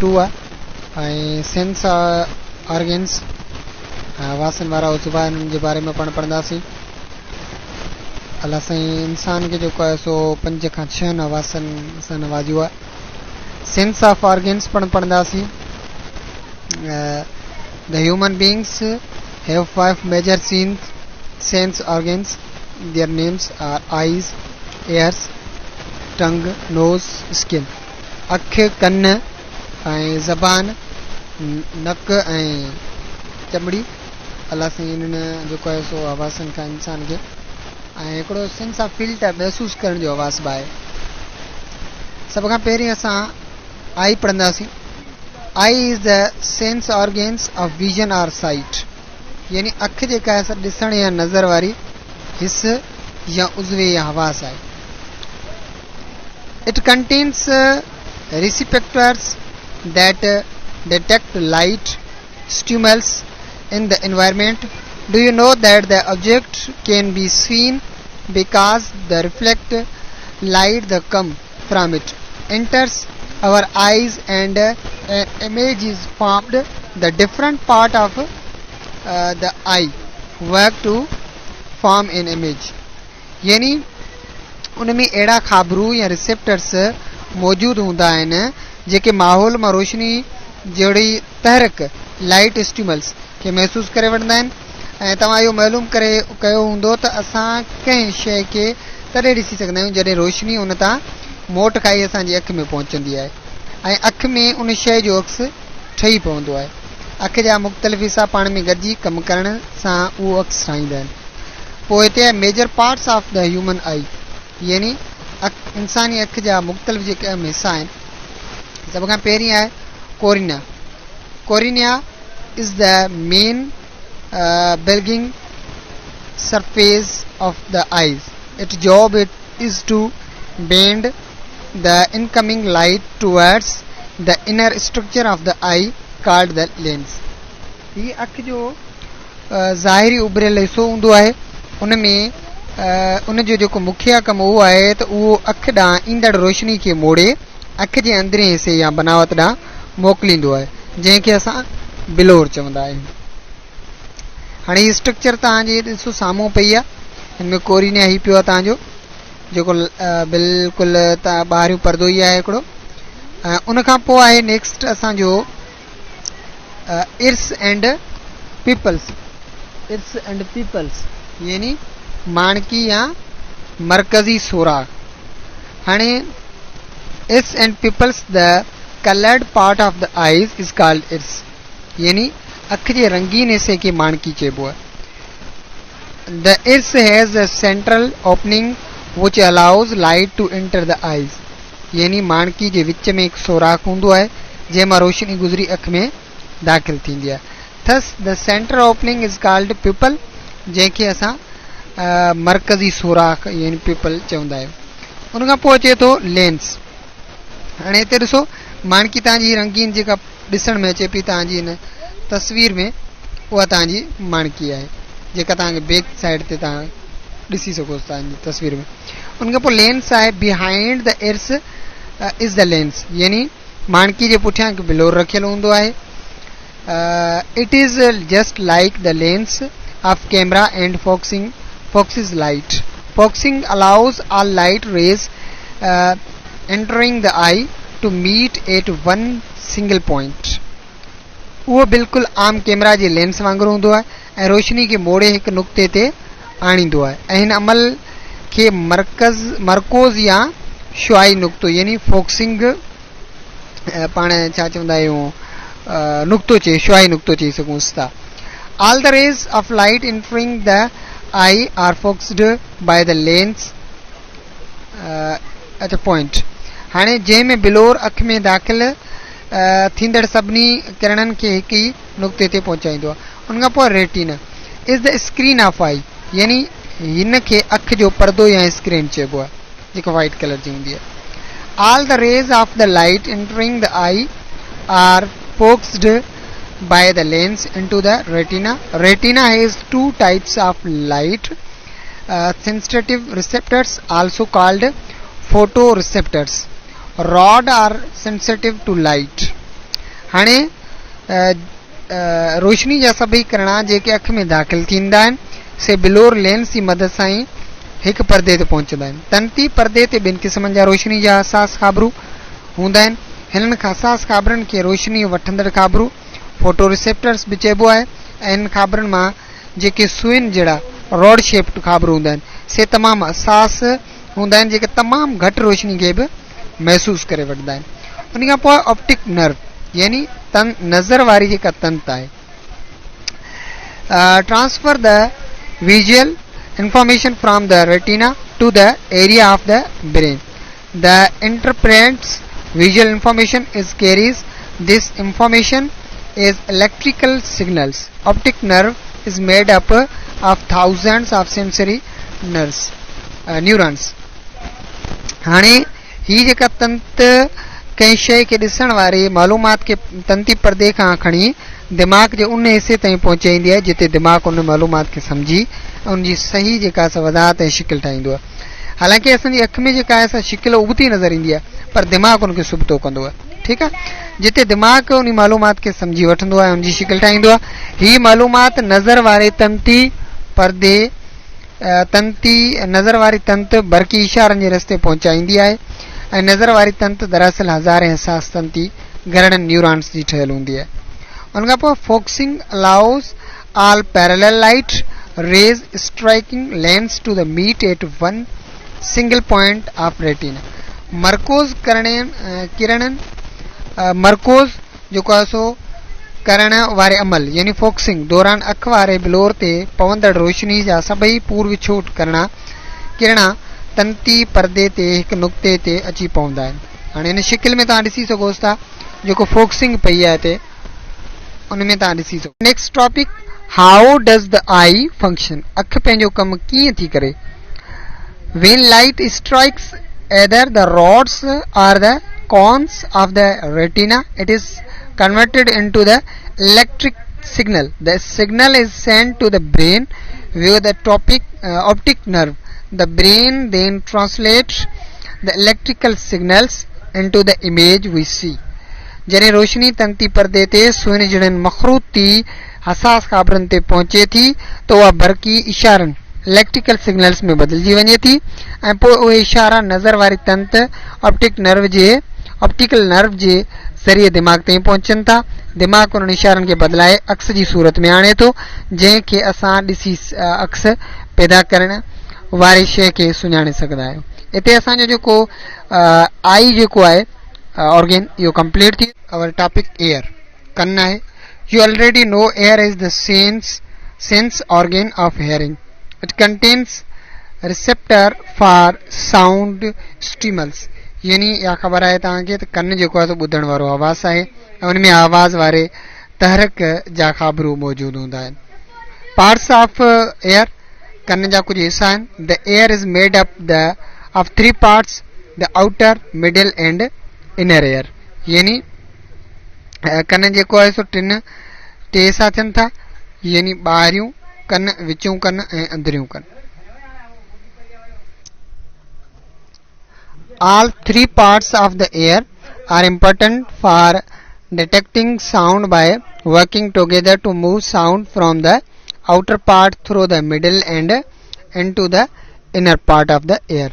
2 आहे। Sense organs Vasan वारा उज़वा इन्हनि जे बारे में पाण पढ़ंदासीं। अलाह साईं इंसान खे जेको आहे सो 5 खां 6 वासन सां नवाज़ियो आहे। सेंस ऑफ ऑर्गन्स पण पढ़ंदासीं। The human beings have 5 major sense organs. Their names are eyes, ears, tongue, nose, skin. अख, कन ऐं ज़बान, नक ऐं चमड़ी। अलाह साईं इन्हनि जेको आहे सो आवाज़नि खां इंसान खे ऐं हिकिड़ो सेंस ऑफ फील त महसूसु करण जो आवाज़ बि आहे। सभ खां पहिरीं असां आई पढ़ंदासीं। Eye is the sense organs of vision और साइट, यानी अख जेका आहे ॾिसण या नज़र वारी हिस या उज़वे या हवास आहे। It contains receptors that detect light stimulus in the environment. Do you know that the object can be seen because the reflect light that come from it enters our eyes and an image is formed. The different part of the eye work to form an image. यानी उनमें अहिड़ा ख़ाबरू या receptors मौजूद हूंदा आहिनि जेके माहौल मां रोशनी जहिड़ी तहरक लाइट स्टिमुल्स खे महसूस करे वठंदा आहिनि। ऐं तव्हां इहो मालूम करे कयो हूंदो त असां कंहिं शइ खे तॾहिं ॾिसी सघंदा आहियूं जॾहिं रोशनी उन तां मोट खाई असांजी अखि में पहुचंदी आहे ऐं अखि में उन शइ जो अक्स ठही पवंदो आहे। अखि जा मुख़्तलिफ़ हिसा पाण में गॾिजी कमु करण सां उहो अक्स ठाहींदा आहिनि। पोइ हिते आहे major parts of the human eye, यानी इंसानी अखि जा मुख़्तलिफ़ जेके अहम हिसा आहिनि। सभ खां पहिरीं आहे Corina. कोरिनिया is the main bulging surface of the eyes. Its job is to bend the incoming light towards the inner structure of the eye called the lens. ये अख जो ज़ाहिरी उभरियल हिस्सो हूंदो आहे, उनमें उन जो जेको मुखिया कमु उहो आहे त उहो अख ॾांहुं ईंदड़ रोशनी खे मोड़े अख जे अंदरें हिसे या बनावट ॾांहुं मोकिलींदो आहे, जंहिंखे असां बिलोर चवंदा आहियूं। हाणे हीअ स्ट्रक्चर तव्हांजे ॾिसो साम्हूं पई आहे। हिन में कोरिनिया ही पियो आहे तव्हांजो जेको बिल्कुलु तव्हां ॿाहिरियों परदो ई आहे हिकिड़ो। उन खां पोइ आहे नेक्स्ट असांजो iris and pupils. Iris and pupils यानी माणकी या मरकज़ी सोराख़। हाणे iris and pupils the coloured part of the eyes is called iris, यानी अख जे रंगीन हिस्से के माणकी चइबो आहे। The iris has a central opening which allows light to enter the eyes, यानी माणकी जे विच में हिकु सोराख़ हूंदो आहे जंहिंमां रोशनी गुज़री अख में दाख़िल थींदी आहे। थस the central opening is called people, जंहिंखे असां मरकज़ी सोराख़ यानी पिपल चवंदा आहियूं। उन खां पोइ अचे थो लेंस। हाणे हिते ॾिसो माणकी तव्हांजी रंगीन जेका ॾिसण में अचे पई तव्हांजी हिन तस्वीर में, उहा तव्हांजी माणकी आहे जेका तव्हांखे बैक साइड ते तव्हां ॾिसी सघो तव्हांजी तस्वीर में। उन खां पोइ लेंस आहे। Behind the iris is the lens, यानी माणकी जे पुठियां हिकु बिलोर रखियलु हूंदो आहे। It is just like the lens of camera and focuses light. Focusing allows all light rays entering the eye to meet at one single point. उहो बिल्कुलु आम कैमरा जे लेंस वांगुरु हूंदो आहे ऐं रोशनी खे मोड़े हिकु नुक़्ते ते आणींदो आहे ऐं हिन अमल खे मरकोज़ या शुआई नुक़्तो यानी फोकसिंग पाण छा चवंदा आहियूं नुक़्तो चए, शुआई नुक़्तो चई सघूंसि था। All the rays of light entering the eye are focused by the lens at a point. हाणे जंहिंमें बिलोर अख में दाख़िल थींदड़ सभिनी किरणनि खे हिकु ई नुक़्ते ते पहुचाईंदो आहे। उन खां पोइ retina is the screen of eye, यानी हिन खे अख जो परदो या स्क्रीन चइबो आहे जेको वाइट कलर जी हूंदी आहे। All the rays of the light entering the eye are focused by the lens into the retina. Retina has 2 types of light sensitive receptors also called photoreceptors. Rod are sensitive to light हाणे रोशनी जा सभई किरणा जेके अख में दाख़िल थींदा आहिनि से बिलोर लेंस जी मदद सां ई हिकु परदे ते पहुचंदा आहिनि। तंती परदे ते ॿिनि क़िस्मनि जा रोशनी जा हसास खाबरू हूंदा आहिनि। हिननि हसास ख़ाबरनि खे रोशनी वठंदड़ खाबरू फोटो रिसेप्टर्स बि चइबो आहे ऐं इन ख़ाबरनि मां जेके सुइन जहिड़ा रॉड शेप्ड ख़ाबरू हूंदा आहिनि से तमामु हसास हूंदा आहिनि जेके तमामु घटि रोशनी खे बि महसूसु करे वठंदा आहिनि। उन खां पोइ ऑप्टिक नर्व यानी नज़र वारी जेका तंत आहे transfer the visual information from the retina to the area of the brain. The interprets visual information is carries this information is electrical signals. Optic nerve is made up of thousands of sensory nerves neurons. हाणे ही जेका तंत कंहिं शइ खे ॾिसण वारे मालूमात खे तंती परदे खां खणी दिमाग़ जे उन हिसे ताईं पहुचाईंदी आहे जिते दिमाग़ उन मालूमात खे सम्झी ऐं उनजी सही जेका वज़ाहत ऐं शिकिल ठाहींदो आहे। हालांकि असांजी अखि में जेका आहे शिकिल उबती नज़र ईंदी आहे पर दिमाग़ उनखे सुबतो कंदो आहे। ठीकु आहे, जिते दिमाग़ उन मालूमात खे सम्झी वठंदो आहे उनजी शिकिल ठाहींदो आहे। ही मालूमात नज़र वारे तंती परदे नज़र वारी तंत बरक़ी इशारनि जे रस्ते पहुचाईंदी आहे ऐं नज़र वारी तंत दरअसल हज़ारे हसास तंती घणनि न्यूरॉन्स जी ठहियल हूंदी आहे। उन खां पोइ focusing allows all parallel light rays striking lens to the meet at one single point of retina. मरकोज़ किरणन मरकोज़ जेको आहे सो करण वारे अमल यानी फोकसिंग दौरान अख वारे बिलोर ते पवंदड़ रोशनी जा सभई पूर्व छूट किरणा तंती परदे ते हिकु नुक़्ते ते अची पवंदा आहिनि। हाणे हिन शिकिल में तव्हां ॾिसी सघोसि था जेको फोकसिंग पई आहे हिते उन में तव्हां ॾिसी सघो। Next topic How does the eye function? अख पंहिंजो कमु कीअं थी करे? When light strikes either the rods or the cones of the retina, it is converted into the electric signal. The signal is sent to the brain via the optic nerve. The brain then translates the electrical signals into the image we see. जॾहिं रोशनी तंती परदे ते सुहिणी जड़नि मखरूती हसास ख़ाबरनि ते पहुचे थी त उहा बरक़ी इशारनि electrical signals में बदिलजी वञे थी ऐं पोइ उहे इशारा नज़र वारी तंत ऑप्टिकल नर्व जे ज़रिए दिमाग़ ताईं पहुचनि था। दिमाग़ उन्हनि इशारनि खे बदिलाए अक्स जी सूरत में आणे थो जंहिंखे असां ॾिसी अक्स पैदा करण वारी शइ खे सुञाणे सघंदा आहियूं। हिते असांजो जेको आई जेको आहे organ you complete the our topic air kan hai. You already know air is the sense organ of hearing. It contains receptor for sound stimulus. यानी या ख़बर आहे तव्हांखे त कन जेको आहे त ॿुधण वारो आवाज़ आहे ऐं उन में आवाज़ वारे तहरक जा ख़ाबरू मौजूद हूंदा आहिनि। पार्ट्स ऑफ एयर कन जा कुझु हिस्सा आहिनि। The air is made up of 3 parts, the outer middle and inner air. यानी कन जेको आहे सो टे हिसा थियनि था यानी ॿाहिरियूं कन विचूं कन ऐं अंदरियूं कन। All 3 parts of the ear are important for detecting sound by working together to move sound from the outer part through the middle and into the inner part of the ear.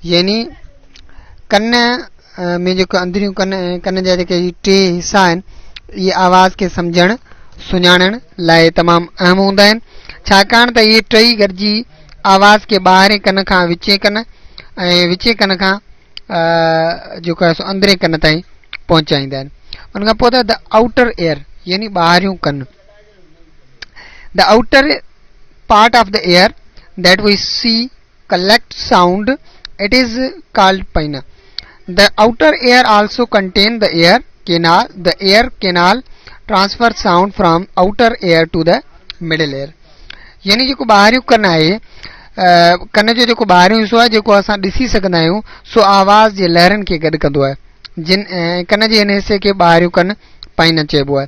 यानी कन में जेको अंदरियूं कन जा जेके टे हिस्सा आहिनि इहे आवाज़ खे सम्झण सुञाणण लाइ तमामु अहम हूंदा आहिनि छाकाणि त इहे टई गॾिजी आवाज़ खे ॿाहिरें कन खां विचे कन ऐं विचे कन खां जेको आहे सो अंदरें कन ताईं पहुचाईंदा आहिनि। उन खां पोइ द आउटर एयर यानी ॿाहिरियूं कन। The outer part of the ear that we see collect sound it is called pinna. The outer ear also contain the air canal. The air canal transfer sound from outer ear to the middle ear. यानी जेको ॿाहिरियों कन आहे कन जो जेको ॿाहिरियों हिसो आहे जेको असां ॾिसी सघंदा आहियूं सो आवाज़ जे लहरनि खे गॾु कंदो आहे। कन जे हिन हिसे खे ॿाहिरियों कन पाइना चइबो आहे।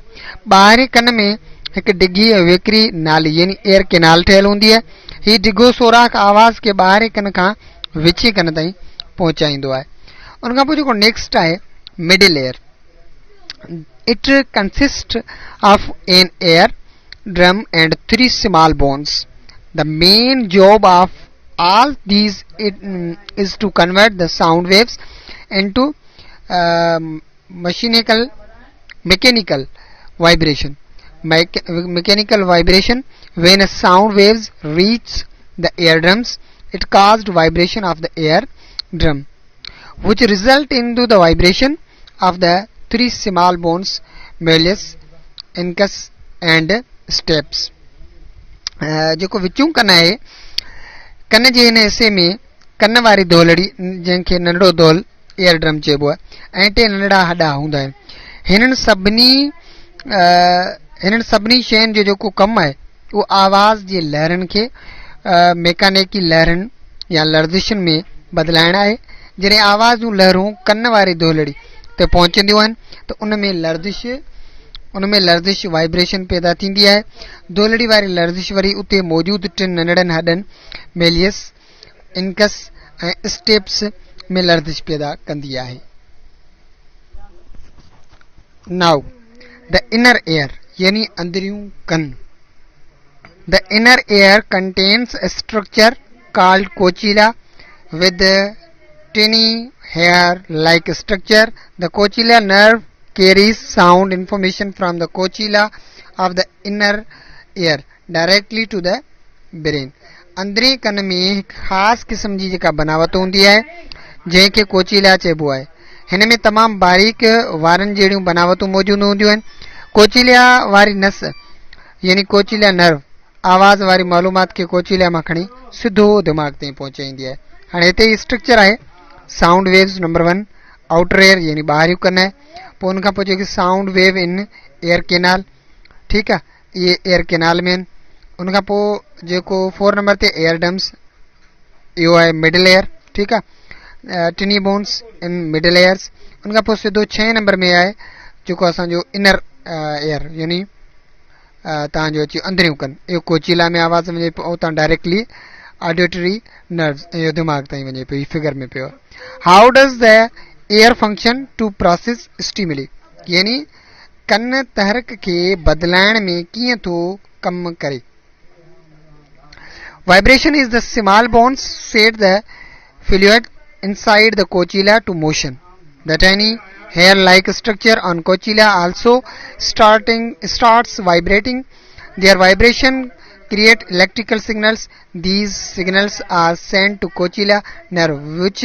ॿाहिरें कन में हिकु डिघी ऐं वेकिरी नाली यानी एयर केनाल ठहियल हूंदी आहे। हीउ डिघो सोराख़ आवाज़ खे ॿाहिरें कन खां विचे कन ताईं पहुचाईंदो आहे। उन खां पोइ जेको नेक्स्ट आहे middle air. It consists of an air drum and three small bones. The main job of all these is to convert the sound waves into mechanical mechanical vibration. Mechanical vibration. When a sound waves reach the eardrums, it caused vibration of the air drum, which result into the vibration of the three small bones, malleus, incus and steps. जेको विचूं कन आहे, कन जे हिन हिसे में कन वारी दोलड़ी जंहिंखे नंढड़ो दोल एयर ड्रम चइबो आहे ऐं टे नंढड़ा हॾा हूंदा आहिनि. हिननि सभिनी शयुनि जो जेको कमु आहे उहो आवाज़ जे लहरनि खे मैकेनिकी लहरनि या लर्ज़िशुनि में बदिलाइण आहे. जॾहिं आवाज़ जूं लहरूं कन वारी दोलड़ी ते पहुचंदियूं आहिनि त उन में लर्ज़िश वाइब्रेशन पैदा थींदी आहे. दोलड़ी वारी लर्ज़िश वरी उते मौजूदु टिनि नंढड़नि हॾनि मेलियस, इनकस ऐं स्टेप्स में लर्ज़िश पैदा कंदी आहे. नाउ द इनर एयर यानी अंदरियूं कन. The inner ear contains a structure called cochlear with a tiny hair-like structure. The cochlear nerve carries sound information from the cochlear of the inner ear directly to the brain. अंदरे कन में एक खास किस्म जी जेका बनावट हूंदी आहे जंहिंखे कोचिला चइबो आहे. हिन में तमामु बारीक वारनि जहिड़ियूं बनावटूं मौजूदु हूंदियूं आहिनि. कोचिलिया वारी नस यानी कोचिलिया नर्व आवाज़ वारी मालूमात खे कोचिलिया मां खणी सिधो दिमाग़ ताईं पहुचाईंदी आहे. हाणे हिते स्ट्रक्चर आहे sound waves. Number 1 outer air यानी ॿाहिरियों कन आहे. पोइ उनखां पोइ जेके sound wave in air canal, ठीकु आहे, इहे एयर कैनाल में आहिनि. उनखां पोइ जेको 4 नंबर ते एयर डम्स, इहो आहे मिडल एयर, ठीकु आहे, टिनी बोन्स इन मिडल एयर्स. उनखां पोइ सिधो 6 नंबर में आहे जेको असांजो इनर एयर यानी तव्हांजो अची अंदरियूं कनि. इहो कोचिला में आवाज़ वञे पियो, उतां डायरेक्टली ऑडिटरी नर्व्स इहो दिमाग़ ताईं वञे पियो. फिगर में पियो. How does the ear function to process stimuli यानी कन तहरक खे बदिलाइण में कीअं थो कमु करे. Vibration is the small bones set the fluid inside the cochlear to motion. The tiny hair-like structure on cochlear also starts vibrating. Their vibration create electrical signals. These signals are sent to cochlear nerve which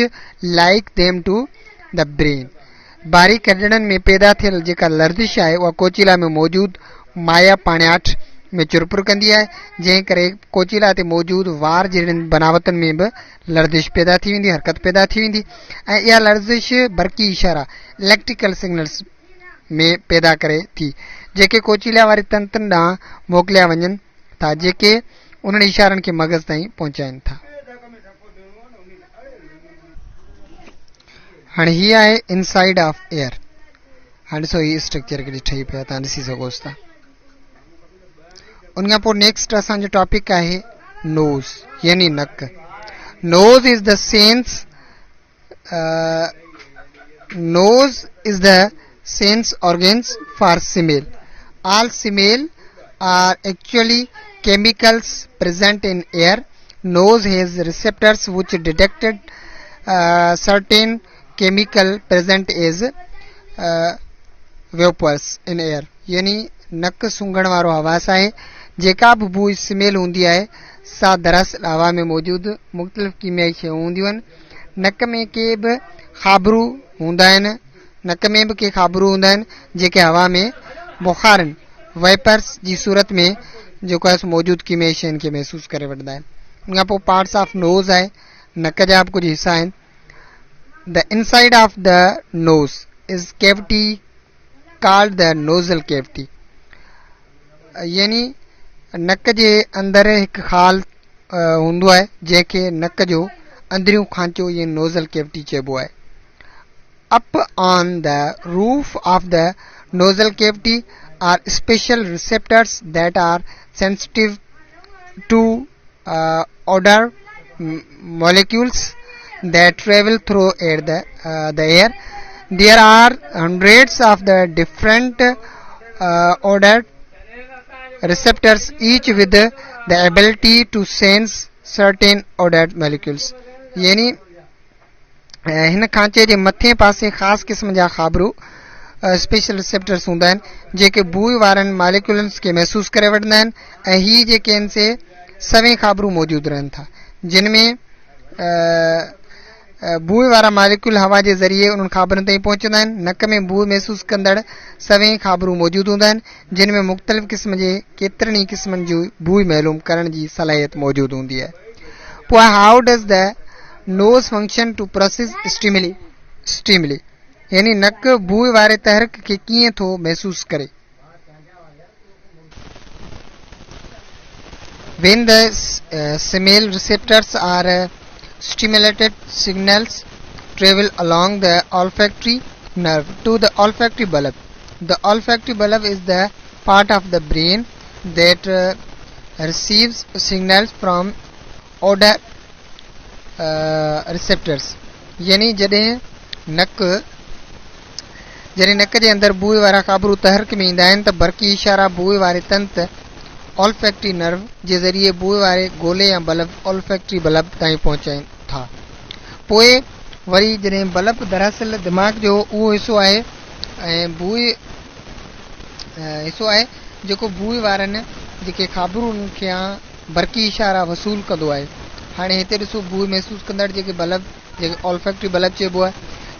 like them to the brain. बारीक हॾड़नि में पैदा थियल जेका लर्ज़िश आहे उहा cochlea में मौजूदु माया पाण्याठ में चुरपुर कंदी आहे, जंहिं करे कोचिला ते मौजूदु वार जहिड़ियुनि बनावतुनि में बि लर्ज़िश पैदा थी वेंदी, हरकत पैदा थी वेंदी. ऐं इहा लर्ज़िश बरक़ी इशारा इलेक्ट्रिकल सिग्नल्स में पैदा करे थी जेके कोचिला वारे तंतुनि ॾांहुं मोकिलिया वञनि था, जेके उन्हनि इशारनि खे मग़ज़ ताईं पहुचाइनि था. हाणे हीअ आहे इनसाइड ऑफ एयर. हाणे ॾिसो हीअ स्ट्रक्चर केॾी ठही पियो आहे, तव्हां ॾिसी सघोसि था. उनखां पोइ नेक्स्ट असांजो टॉपिक आहे नोज़ यानी नक. Nose is the sense organs for smell. All smell are actually chemicals present in air. Nose has receptors which detected certain chemical present as vapors in air. यानी नक सूंघण वारो हवास आहे. जेका बि बू स्मेल हूंदी आहे सा दरअसल हवा में मौजूदु मुख़्तलिफ़ कीमियाई शयूं हूंदियूं आहिनि. नक में के बि खाबरू हूंदा आहिनि, नक में बि के खाबरू हूंदा आहिनि जेके हवा में बुखारनि वेपर्स जी सूरत में जेको आहे मौजूदु कीमियाई शयुनि खे महसूसु करे वठंदा आहिनि. उनखां पोइ पार्ट्स ऑफ नोज़ आहे, नक जा बि कुझु हिसा आहिनि. The inside of the nose is cavity called the nasal cavity. यानी नक जे अंदरि हिकु खाल हूंदो आहे जंहिंखे नक जो अंदरियूं खांचो या नोज़ल कैविटी चइबो आहे. Up on the roof of the nasal cavity are special receptors that are sensitive to odor molecules that travel through the air. There are hundreds of the different odor receptors, each with the ability to sense certain odor molecules. यानी हिन खांचे जे मथे पासे ख़ासि क़िस्म जा ख़ाबरू special receptors हूंदा आहिनि जेके बूइ वारनि मालिक्यूल्स खे महसूस करे वठंदा आहिनि ऐं ही जेके आहिनि से सवें ख़ाबरू मौजूदु रहनि था जिन में बूइ वारा मालिक्यूल हवा जे ज़रिए उन्हनि ख़ाबरनि ताईं पहुचंदा आहिनि. नक में बूइ महसूस कंदड़ सवें ख़ाबरू मौजूदु हूंदा आहिनि जिन में मुख़्तलिफ़ क़िस्म जे केतिरनि ई क़िस्मनि जी बूइ मालूम करण जी सलाहियत मौजूदु हूंदी आहे. पोइ how does the nose function to process stimuli यानी नक बूइ वारे तहरक खे कीअं थो महसूस करे. When the smell receptors are stimulated, signals travel along the olfactory nerve to the olfactory bulb. The olfactory bulb is the part of the brain that receives signals from odor receptors. यानी जॾहिं नक जे अंदर बूइ वारा ख़ाबरू तहरक में ईंदा आहिनि त बरक़ी इशारा बूइ वारे तंत ऑल्फैक्टरी नर्व जे ज़रिए बूइ वारे गोले या बल्ब ऑल्फैक्टरी बल्ब ताईं पहुचाइनि था. पोइ वरी जॾहिं बल्ब दरअसल दिमाग़ जो उहो हिसो आहे ऐं बूइ हिसो आहे जेको बूइ वारनि जेके ख़ाबरूनि खे बरक़ी इशारा वसूल कंदो आहे. हाणे हिते ॾिसो बूइ महसूस कंदड़ जेके बल्ब जेके ऑल्फैक्टरी बल्ब चइबो आहे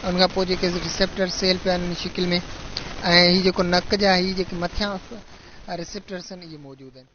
उन खां पोइ जेके रिसेप्टर सेल पिया आहिनि शिकिल में ऐं हीअ जेको नक जा हीअ जेके मथियां रिसेप्टर्स आहिनि इहे मौजूदु आहिनि.